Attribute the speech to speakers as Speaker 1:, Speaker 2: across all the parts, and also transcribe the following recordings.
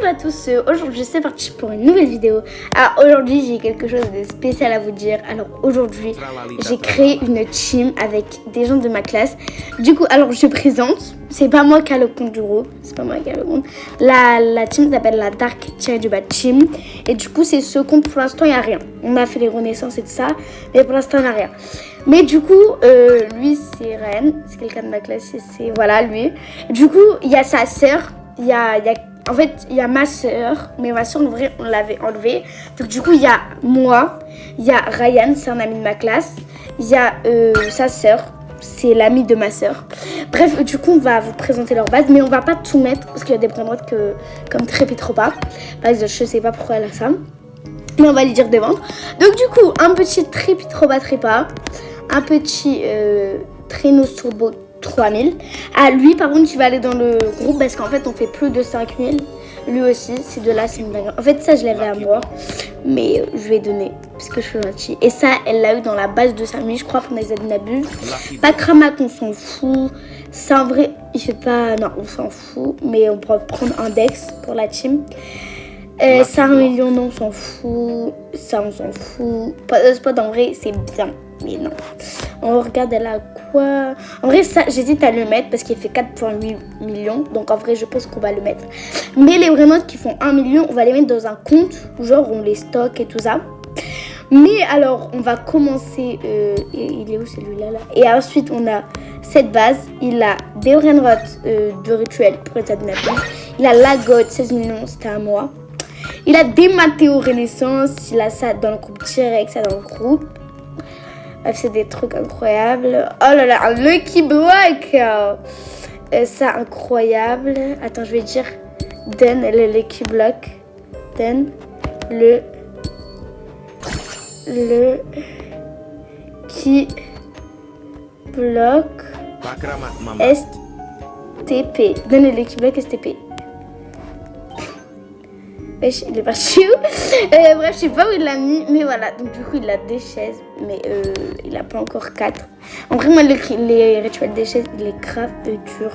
Speaker 1: Hello à tous, aujourd'hui c'est parti pour une nouvelle vidéo. Alors aujourd'hui j'ai quelque chose de spécial à vous dire. Alors aujourd'hui j'ai créé une team avec des gens de ma classe. Du coup alors je présente, c'est pas moi qui a le compte du groupe, c'est pas moi qui a le compte. La team s'appelle la Dark-du-bas team. Et du coup c'est ce compte, pour l'instant il n'y a rien. On a fait les renaissances et tout ça, mais pour l'instant il n'y a rien. Mais du coup lui c'est Ren, c'est quelqu'un de ma classe, c'est voilà lui. Du coup il y a sa sœur, en fait, il y a ma soeur, mais ma soeur, en vrai, on l'avait enlevée. Donc, du coup, il y a moi, il y a Ryan, c'est un ami de ma classe. Il y a sa soeur, c'est l'ami de ma soeur. Bref, du coup, on va vous présenter leur base, mais on va pas tout mettre, parce qu'il y a des prénoms comme Trépitropa. Par exemple, je sais pas pourquoi elle a ça, mais on va lui dire de vendre. Donc, du coup, un petit Trépitropa Trépa, un petit Traîneau Turbo 3000. Ah, lui par contre il va aller dans le groupe parce qu'en fait on fait plus de 5000. Lui aussi, ces deux-là c'est une dingue. En fait ça je l'avais à moi, mais je lui ai donné parce que je suis gentille. Et ça elle l'a eu dans la base de 5000 je crois pour les abus. Pas Kramak, on s'en fout. C'est un vrai, il fait pas, non on s'en fout. Mais on pourra prendre un Dex pour la team. Ça 1 million, non on s'en fout. Ça on s'en fout. Spot en vrai c'est bien, mais non. On regarde elle a quoi. En vrai ça j'hésite à le mettre parce qu'il fait 4,8 millions. Donc en vrai je pense qu'on va le mettre. Mais les vrais notes qui font 1 million, on va les mettre dans un compte où genre on les stocke et tout ça. Mais alors on va commencer. Il est où celui-là là. Et ensuite on a cette base. Il a des Renrot de rituel pour les adnappes. Il a la God 16 millions, c'était à moi. Il a des Mathéo Renaissance. Il a ça dans le groupe direct, ça dans le groupe. C'est des trucs incroyables. Oh là là, Lucky Block. Ça, incroyable. Attends, je vais dire Den, le Lucky Block. Den, le qui bloc STP. Den, le Lucky Block STP. Wesh, il est parti où? Bref, je sais pas où il l'a mis, mais voilà. Donc, du coup, il a des chaises, mais il a pas encore 4. En vrai, moi, les rituels des chaises, il est grave dur.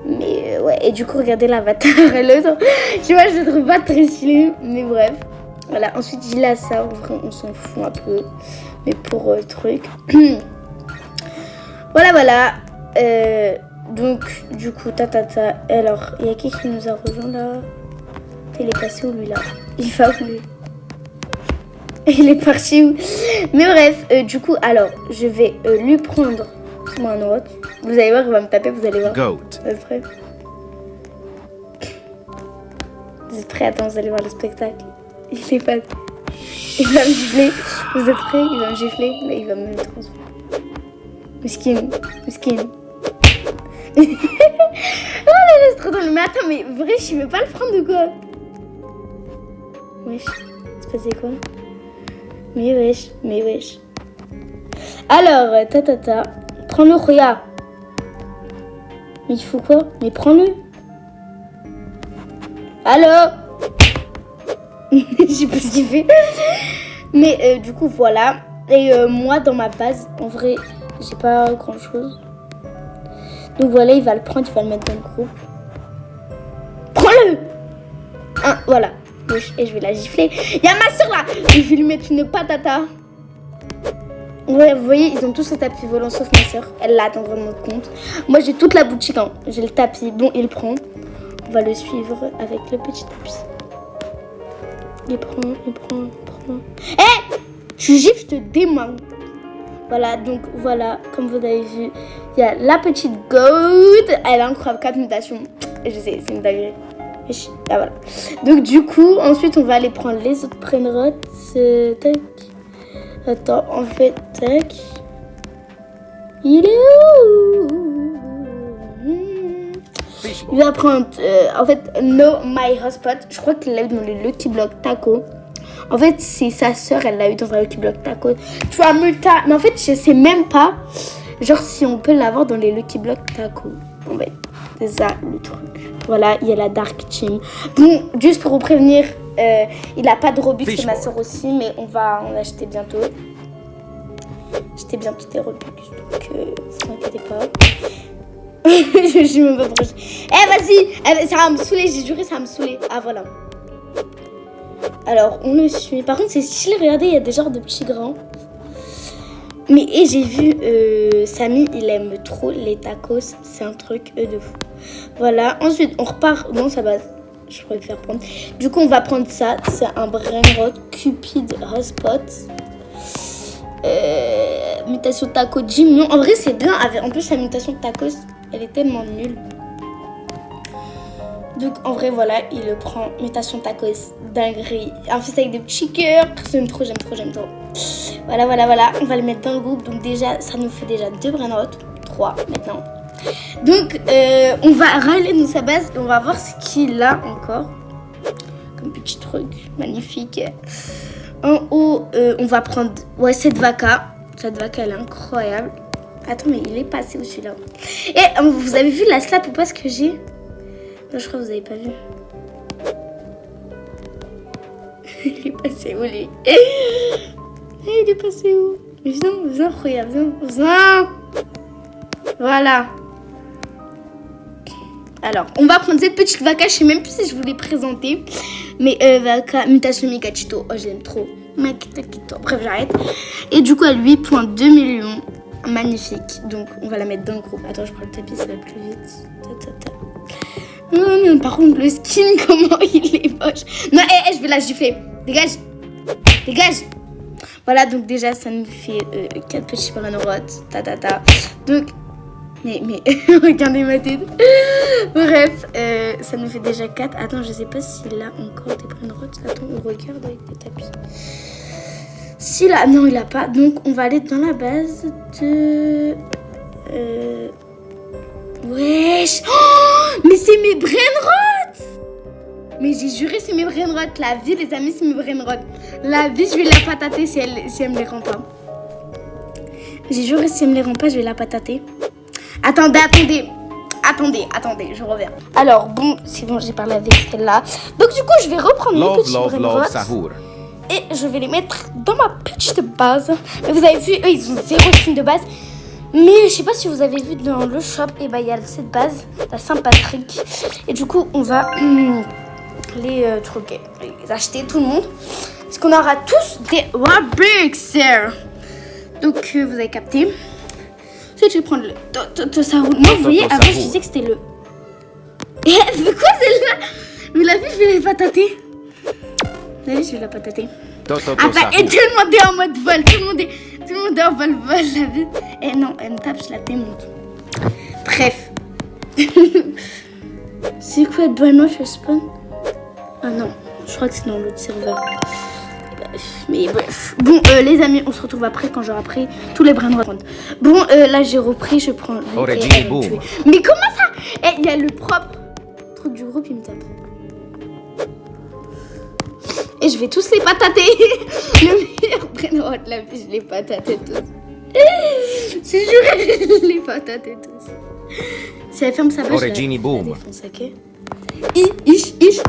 Speaker 1: Mais ouais, et du coup, regardez l'avatar. Tu vois, je le trouve pas très stylé, mais bref. Voilà, ensuite, il a ça. En vrai, on s'en fout un peu, mais pour truc. Voilà. Donc, du coup, Alors, il y a qui nous a rejoint là? Il est passé où lui là? Il va où lui? Il est parti où? Mais bref, du coup, alors, je vais lui prendre mon note. Vous allez voir, il va me taper, vous allez voir.
Speaker 2: Goat.
Speaker 1: Vous êtes prêts? Vous êtes prêts? Attends, vous allez voir le spectacle. Il est pas... Il va me gifler. Vous êtes prêts? Il va me gifler. Là, il va me transformer. Miskin. Oh là là, c'est trop drôle. Mais attends, mais vrai, je vais pas le prendre ou quoi? Wesh, c'est passé quoi? Mais wesh. Alors, prends-le, regarde. Mais il faut quoi? Mais prends-le. Allô? Je sais pas ce qu'il fait. Mais du coup, voilà. Et moi, dans ma base, en vrai, j'ai pas grand-chose. Donc voilà, il va le prendre, il va le mettre dans le groupe. Prends-le! Voilà. Et je vais la gifler. Il y a ma soeur là. Je vais lui mettre une patata. Ouais, vous voyez, ils ont tous le tapis volant sauf ma soeur. Elle l'a dans vraiment de compte. Moi, j'ai toute la boutique. Hein. J'ai le tapis. Bon, il prend. On va le suivre avec le petit tapis. Il prend. Je gifle, je te démonte. Voilà, donc voilà, comme vous avez vu, il y a la petite Goat. Elle a incroyable 4 mutations. Je sais, c'est une dinguerie. Ah, voilà. Donc du coup, ensuite on va aller prendre les autres Renrot. Tac. Attends, en fait, tac. Il est où? Il va prendre, en fait, No My Hotspot. Je crois qu'il l'a eu dans le Lucky Block Taco. En fait, c'est sa soeur, elle l'a eu dans un Lucky Block Taco. Tu vois, Multa. Mais en fait, je sais même pas, genre, si on peut l'avoir dans les Lucky Block Taco. En fait, c'est ça le truc. Voilà, il y a la Dark Team. Bon, juste pour vous prévenir, il a pas de Robux, c'est ma soeur aussi, mais on va en acheter bientôt. Acheter bientôt des Robux, donc vous inquiétez pas. Je suis même pas proche. Eh, vas-y. Ça va me saouler, j'ai juré, ça va me saouler. Ah, voilà. Alors, on le suit. Par contre, c'est stylé. Regardez, il y a des genres de petits grands. Mais j'ai vu Samy, il aime trop les tacos. C'est un truc de fou. Voilà. Ensuite, on repart dans sa base. Je pourrais le faire prendre. Du coup, on va prendre ça. C'est un Brainrot Cupid Hotspot. Mutation taco 10 millions. En vrai, c'est bien. En plus, la mutation de tacos, elle est tellement nulle. Donc, en vrai, voilà, il le prend. Mutation tacos, dinguerie. Un fils avec des petits cœurs. J'aime trop. Voilà. On va le mettre dans le groupe. Donc, déjà, ça nous fait déjà 2 Brainrot. 3 maintenant. Donc, on va râler dans sa base et on va voir ce qu'il a encore. Comme petit truc magnifique. En haut, on va prendre cette vaca. Cette vaca, elle est incroyable. Attends, mais il est passé où celui-là? Et vous avez vu la slap ou pas ce que j'ai? Non, je crois que vous avez pas vu. Il est passé où, lui? Il est passé où? Mais viens, regarde, viens. Voilà. Alors, on va prendre cette petite vaca. Je sais même plus si je vous l'ai présentée. Mais vaca, mutation Mikachito. Oh, je l'aime trop. Makito. Bref, j'arrête. Et du coup, à 8,2 millions. Magnifique. Donc, on va la mettre dans le groupe. Attends, je prends le tapis, ça va plus vite. Non, par contre, le skin, comment il est moche. Non, je vais la gifler. Dégage. Voilà, donc déjà, ça nous fait 4 petits Brainrot. Donc, mais regardez ma tête. Bref, ça nous fait déjà 4. Attends, je sais pas s'il a encore des Brainrot. Attends, on regarde avec le tapis. S'il a... Non, il a pas. Donc, on va aller dans la base de... Wesh. Oh, mais c'est mes Brainrot. Mais j'ai juré, c'est mes Brainrot. La vie, les amis, c'est mes Brainrot. La vie, je vais la patater si elle me les rend pas. J'ai juré, si elle me les rend pas, je vais la patater. Attendez, je reviens. Alors, bon, c'est bon, j'ai parlé avec celle-là. Donc, du coup, je vais reprendre mes petits Brainrot. Et je vais les mettre dans ma petite base. Mais vous avez vu, eux, ils ont 0 skin de base. Mais je sais pas si vous avez vu dans le shop, et il y a cette base, la Saint-Patrick. Et du coup, on va les acheter, tout le monde. Parce qu'on aura tous des Robux. Donc, vous avez capté. Ensuite, je vais prendre le Tosaru. Moi, vous voyez, avant, je disais que c'était le... C'est quoi celle-là? Mais la vie, je vais la patater. Ah bah, et tout le monde est en mode vol. Tout le monde est en vol, la vie. Et non, elle me tape, je la démonte. Bref. C'est quoi être Brainrot, je spawn? Ah non, je crois que c'est dans l'autre serveur. Mais bref. Bon, les amis, on se retrouve après quand j'aurai pris tous les Brainrot. Bon, là, j'ai repris, je prends... Mais comment ça? Il y a le propre truc du groupe, il me tape. Et je vais tous les patater. Le meilleur Brainrot de la vie, je les patatais tous. Je jure, je les patatais tous. Si elle ferme sa bouche, je la défonce, ok? Esquive.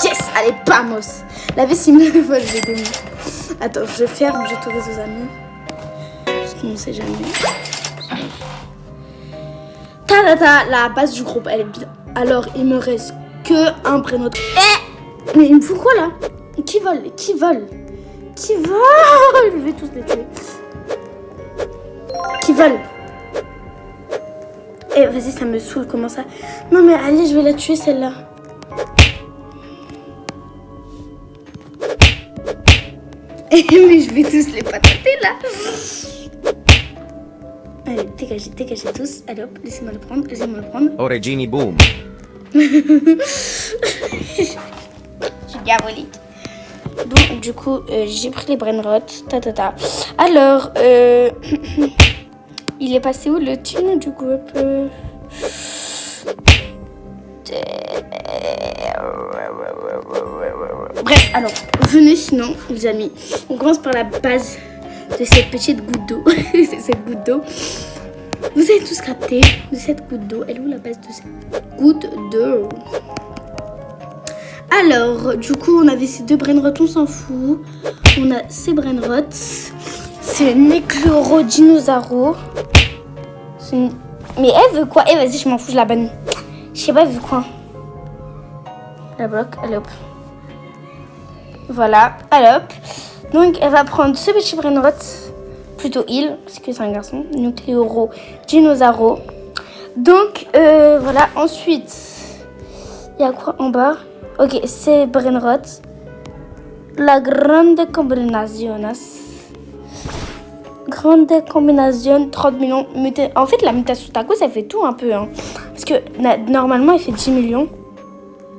Speaker 1: Yes, allez, vamos. La vie, s'il me le vole, je vais démonter. Attends, je ferme, j'autorise aux amis. Parce qu'on ne sait jamais. La base du groupe, elle est bien. Alors, il me reste que un Brainrot. Mais il me fout quoi là? Qui vole? Je vais tous les tuer. Qui vole? Vas-y, ça me saoule, comment ça? Non mais allez, je vais la tuer celle-là. Mais je vais tous les patater là. Allez, dégagez tous. Allez hop, laissez-moi le prendre.
Speaker 2: Regini Boom.
Speaker 1: Je suis diabolique. Bon, du coup, j'ai pris les Brainrot. Alors, il est passé où le thune du groupe? Bref, alors, venez sinon, les amis. On commence par la base de cette petite goutte d'eau. Vous avez tous capté de cette goutte d'eau. Elle est où la base de cette goutte d'eau? Alors, du coup, on avait ces 2 brainrots, on s'en fout. On a ces brainrots. C'est Necloro Dinosauro. Mais elle veut quoi? Eh, vas-y, je m'en fous, je la banne. Je sais pas, elle veut quoi? La bloque, allez hop. Voilà, allez hop. Donc, elle va prendre ce petit brainrot. Plutôt il, parce que c'est un garçon. Necloro Dinosauro. Donc, voilà. Ensuite, il y a quoi en bas? Ok, c'est brainrot. La grande combinaciones. Grande combinaison, 30 millions. En fait, la mutation taco, ça fait tout un peu. Hein. Parce que normalement, il fait 10 millions.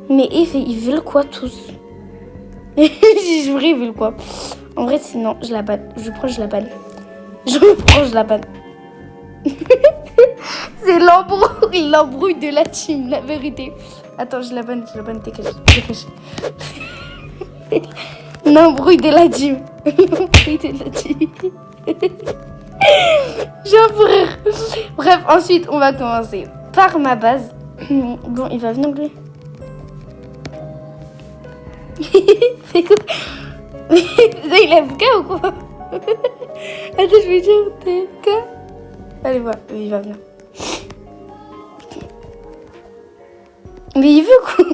Speaker 1: Mais ils veulent quoi tous? Je vrai, ils veulent quoi? En vrai, sinon, je la banne. Je prends, je la banne. Je la banne. C'est l'embrouille de la team, la vérité. Attends, je la banne, t'es caché. L'embrouille de la team. L'embrouille de la team. J'ai peur. Bref, ensuite, on va commencer par ma base. Bon, il va venir lui. C'est quoi? Il est FK ou quoi? Attends, je vais dire, t'es FK? Allez voir, il va venir. Mais il veut quoi?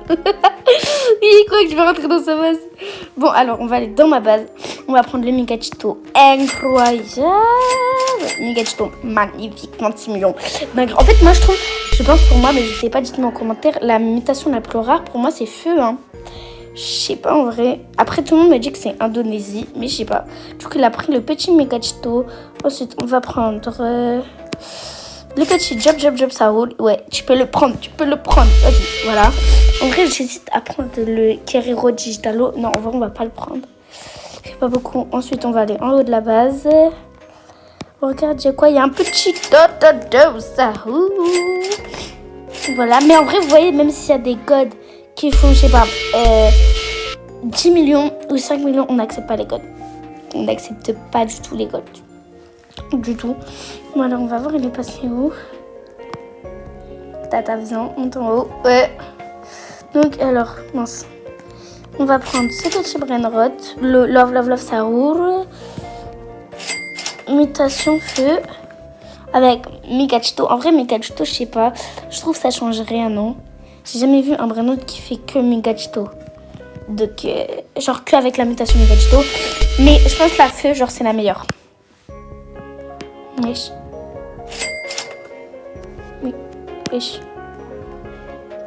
Speaker 1: Il croit que je vais rentrer dans sa base. Bon, alors, on va aller dans ma base. On va prendre le Migachito incroyable. Migachito magnifique, 26 millions. Donc, en fait, moi, je pense pour moi, mais je sais pas, dites-moi en commentaire, la mutation la plus rare, pour moi, c'est feu. Hein. Je sais pas, en vrai. Après, tout le monde me dit que c'est Indonésie, mais je sais pas. Du coup, il a pris le petit Migachito. Ensuite, on va prendre... le petit job, ça roule. Ouais, tu peux le prendre. Vas-y, voilà. En vrai, j'hésite à prendre le Keriro Digitalo. Non, en vrai, on va pas le prendre. C'est pas beaucoup. Ensuite, on va aller en haut de la base. Regarde, j'ai quoi? Il y a un petit Dodo, ça roule. Voilà. Mais en vrai, vous voyez, même s'il y a des codes qui font, je sais pas, 10 millions ou 5 millions, on n'accepte pas les codes. On n'accepte pas du tout les codes. Du tout. Voilà, on va voir, il est passé où? Tata, viens, monte en haut. Ouais. Donc, alors, mince. On va prendre ce petit brainrot. Le Love, ça roule. Mutation feu. Avec Migachito. En vrai, Migachito, je sais pas. Je trouve que ça change rien, non? J'ai jamais vu un brainrot qui fait que Migachito. Donc, genre que avec la mutation Migachito. Mais je pense que la feu, genre, c'est la meilleure. Wesh. Oui, wesh.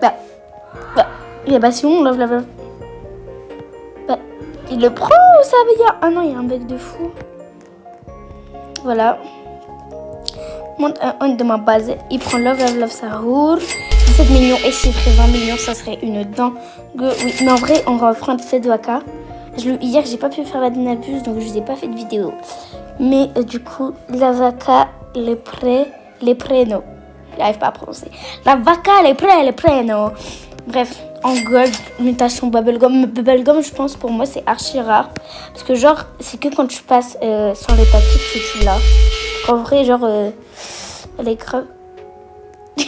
Speaker 1: Bah, si on love. Bah, il le prend ou ça veut dire... Ah non, il y a un bug de fou. Voilà. Monte un de ma base. Il prend love, ça roule. 17 millions et s'il ferait 20 millions, ça serait une dent. Oui, mais en vrai, on va prendre cette waka. Hier, j'ai pas pu faire la dynabuse, donc je vous ai pas fait de vidéo. Mais du coup, la vaca, les preno. J'arrive pas à prononcer. La vaca, les preno. Bref, en gold, mutation bubblegum. Bubblegum, je pense pour moi, c'est archi rare. Parce que genre, c'est que quand tu passes sur les tapis que tu l'as. En vrai, genre, elle est grave...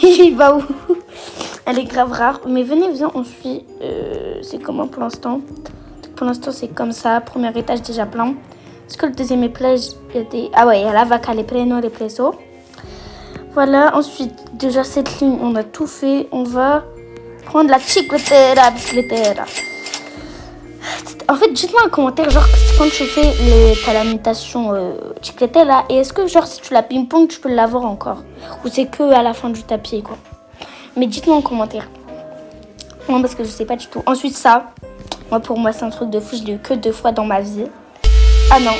Speaker 1: Il va où? Elle est grave rare. Mais venez, viens, on suit. C'est comment pour l'instant? Pour l'instant, c'est comme ça. Premier étage déjà plein. Est-ce que le deuxième étage, il y a des... Ah ouais, il y a la vaca, les preno, les preso. Voilà, ensuite, déjà cette ligne, on a tout fait. On va prendre la chicletera, bicicletera. En fait, dites-moi en commentaire, genre, quand tu fais la mutation chicletera, et est-ce que, genre, si tu la ping-pong, tu peux l'avoir encore? Ou c'est que à la fin du tapis, quoi. Mais dites-moi en commentaire. Moi, parce que je sais pas du tout. Ensuite, ça, moi, pour moi, c'est un truc de fou. Je l'ai eu que 2 fois dans ma vie. Ah non.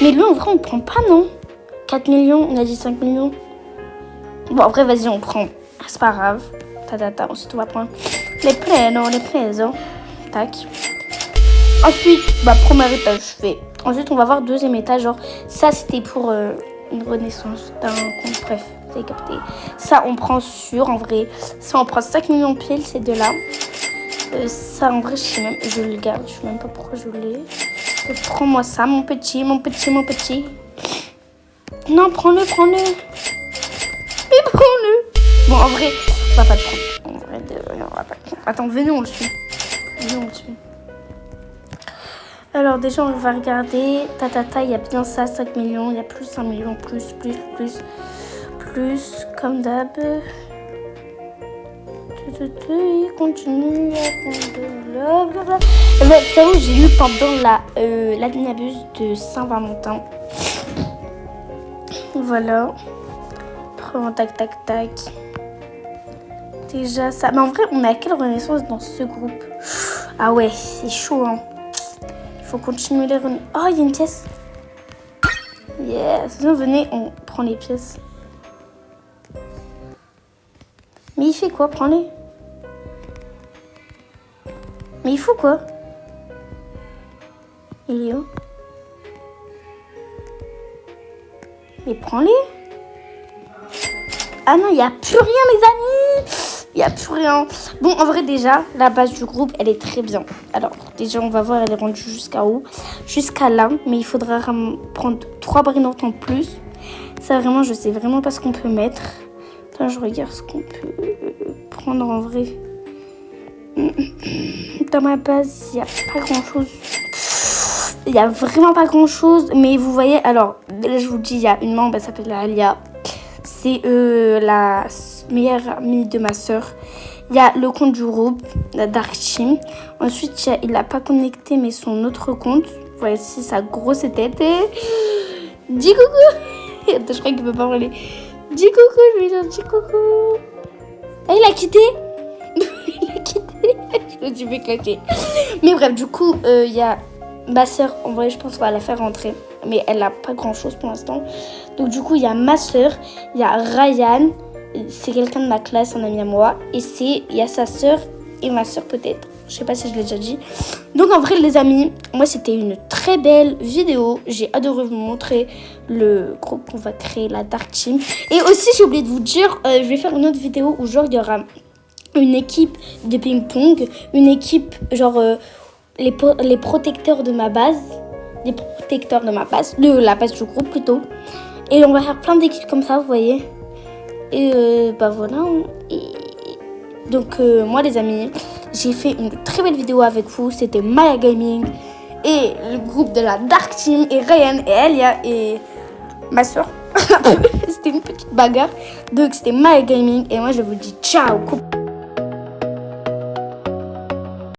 Speaker 1: Mais lui, en vrai, on prend pas, non? 4 millions, on a dit 5 millions. Bon, après, vas-y, on prend. C'est pas grave. Ensuite, on va prendre les preso. Tac. Ensuite, bah, premier étage fait. Ensuite, on va voir deuxième étage. Genre, ça, c'était pour une renaissance d'un compte. Bref, vous avez capté. Ça, on prend sûr, en vrai. Ça, on prend 5 millions pile, ces deux-là. Ça, en vrai, je le garde. Je sais même pas pourquoi je l'ai. Prends-moi ça, mon petit. Non, prends-le. Mais prends-le. Bon, en vrai, on va pas le prendre. En vrai, on va pas le prendre. Attends, venez, on le suit. Venez, on le suit. Alors déjà, on va regarder. Il y a bien ça, 5 millions. Il y a plus 5 millions, plus, comme d'hab. Il continue. Blablabla. Ça, j'ai lu pendant la Nabuse de Saint-Valentin. Voilà. Tac. Déjà ça. Mais en vrai, on a quelle renaissance dans ce groupe? Ah ouais, c'est chaud, hein. Il faut continuer les renaissances. Oh, il y a une pièce. Yes. Venez, on prend les pièces. Mais il fait quoi? Prends-les. Mais il faut quoi? Il est où? Mais prends-les. Ah non, il n'y a plus rien, les amis. Il n'y a plus rien. Bon, en vrai, déjà, la base du groupe, elle est très bien. Alors, déjà, on va voir, elle est rendue jusqu'à où? Jusqu'à là. Mais il faudra prendre 3 brinottes en plus. Ça, vraiment, je sais vraiment pas ce qu'on peut mettre. Attends, je regarde ce qu'on peut prendre en vrai. Dans ma base, il n'y a pas grand-chose. Il n'y a vraiment pas grand-chose. Mais vous voyez, alors, là, je vous dis, il y a une membre, elle s'appelle Alia. C'est la meilleure amie de ma soeur. Il y a le compte du groupe, la Dark Team. Ensuite, il n'a pas connecté, mais son autre compte. Voici sa grosse tête. Dis coucou. Attends, je crois qu'il ne peut pas parler. Dis coucou, je vais dire dis coucou. Ah, il a quitté. Il a quitté. Je me suis fait clasher. Mais bref, du coup, il y a ma soeur. En vrai, je pense qu'on va la faire rentrer. Mais elle n'a pas grand-chose pour l'instant. Donc du coup, il y a ma soeur, il y a Ryan, c'est quelqu'un de ma classe, un ami à moi. Et il y a sa soeur et ma soeur peut-être. Je sais pas si je l'ai déjà dit. Donc en vrai, les amis, moi c'était une très belle vidéo. J'ai adoré vous montrer le groupe qu'on va créer, la Dark Team. Et aussi, j'ai oublié de vous dire, je vais faire une autre vidéo où genre il y aura une équipe de ping-pong, une équipe genre les protecteurs de ma base. Des protecteurs de la base du groupe plutôt. Et on va faire plein d'équipes comme ça, vous voyez. Et bah voilà. Et donc moi les amis, j'ai fait une très belle vidéo avec vous. C'était Maya Gaming et le groupe de la Dark Team et Ryan et Elia et ma soeur. C'était une petite bagarre. Donc c'était Maya Gaming et moi je vous dis ciao.